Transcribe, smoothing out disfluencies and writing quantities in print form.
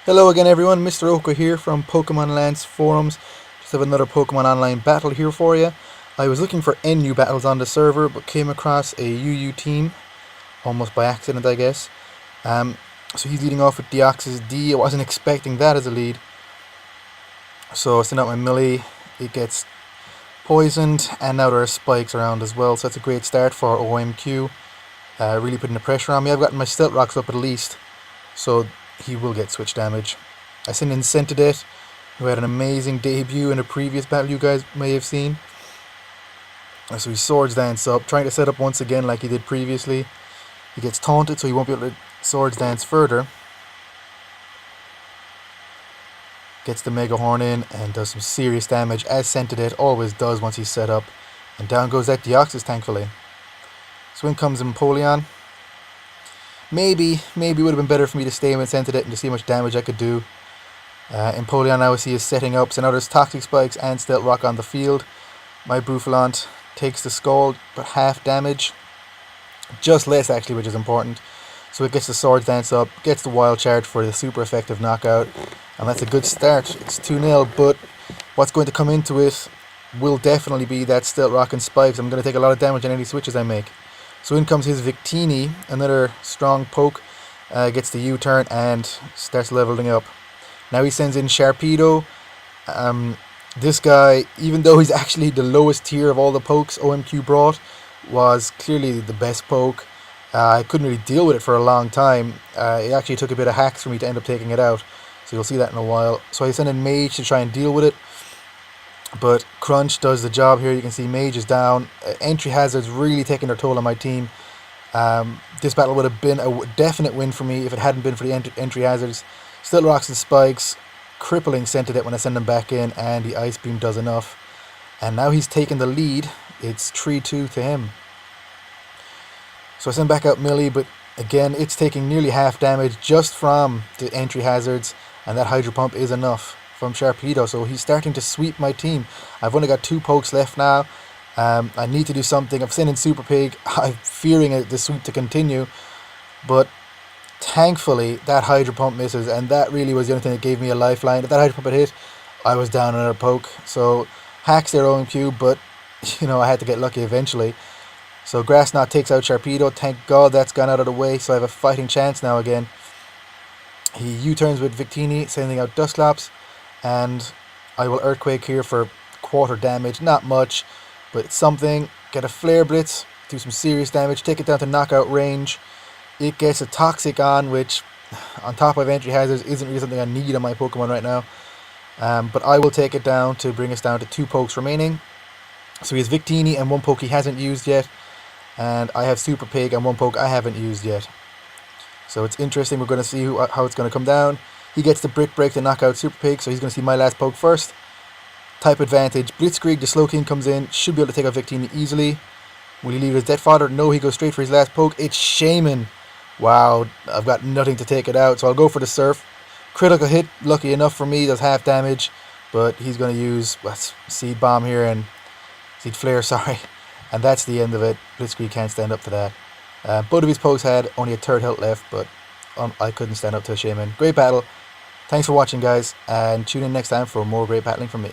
Hello again everyone, Mr. Oka here from Pokemon Lance forums. Just have another Pokemon Online battle here for you. I was looking for NU battles on the server, but came across a UU team, almost by accident I guess. So he's leading off with Deoxys D. I wasn't expecting that as a lead. So I send out my Millie, it gets poisoned, and now there are spikes around as well, so that's a great start for OMQ. Really putting the pressure on me. I've gotten my Stealth Rocks up at least, so he will get switch damage. I send in Sentidet, who had an amazing debut in a previous battle you guys may have seen. So he Swords Dance up, trying to set up once again like he did previously. He gets taunted, so he won't be able to Swords Dance further. Gets the Mega Horn in and does some serious damage, as Sentidet always does once he's set up. And down goes that Deoxys, thankfully. So in comes Empoleon. Maybe would have been better for me to stay with Sentidet and to see how much damage I could do. Empoleon now I see is setting up, so now there's Toxic Spikes and Stealth Rock on the field. My Boufflant takes the Scald, but half damage. Just less actually, which is important. So it gets the Swords Dance up, gets the Wild Charge for the super effective knockout. And that's a good start. It's 2-0, but what's going to come into it will definitely be that Stealth Rock and Spikes. I'm going to take a lot of damage on any switches I make. So in comes his Victini, another strong poke, gets the U-turn and starts leveling up. Now he sends in Sharpedo. This guy, even though he's actually the lowest tier of all the pokes OMQ brought, was clearly the best poke. I couldn't really deal with it for a long time. It actually took a bit of hacks for me to end up taking it out. So you'll see that in a while. So I send in Mage to try and deal with it. But Crunch does the job here. You can see Mage is down. Entry hazards really taking their toll on my team. This battle would have been a definite win for me if it hadn't been for the entry hazards. Stealth Rocks and Spikes, crippling Sentidet when I send him back in, and the Ice Beam does enough. And now he's taken the lead. It's 3-2 to him. So I send back out Millie, but again, it's taking nearly half damage just from the entry hazards, and that Hydro Pump is enough from Sharpedo, so he's starting to sweep my team. I've only got 2 pokes left now. I need to do something. I'm sending Super Pig. I'm fearing the sweep to continue, but thankfully that Hydro Pump misses, and that really was the only thing that gave me a lifeline. If that Hydro Pump had hit, I was down another poke. So hacks their own cube, but you know, I had to get lucky eventually. So Grass Knot takes out Sharpedo. Thank God that's gone out of the way, so I have a fighting chance now again. He U-turns with Victini, sending out Dusclops, and I will Earthquake here for quarter damage. Not much, but it's something. Get a Flare Blitz, do some serious damage, take it down to knockout range. It gets a Toxic on, which on top of entry hazards isn't really something I need on my Pokemon right now. But I will take it down to bring us down to 2 pokes remaining. So he has Victini and 1 poke he hasn't used yet. And I have Super Pig and 1 poke I haven't used yet. So it's interesting. We're going to see how it's going to come down. He gets the Brick Break to knock out Super Pig, so he's going to see my last poke first. Type advantage. Blitzkrieg, the Slowking comes in. Should be able to take out Victini easily. Will he leave his Death Fodder? No, he goes straight for his last poke. It's Shaman. Wow, I've got nothing to take it out, so I'll go for the Surf. Critical hit, lucky enough for me, does half damage. But he's going to use Seed Bomb here and Seed Flare, sorry. And that's the end of it. Blitzkrieg can't stand up to that. Both of his pokes had only a third health left, but I couldn't stand up to a Shaman. Great battle. Thanks for watching, guys, and tune in next time for more great battling from me.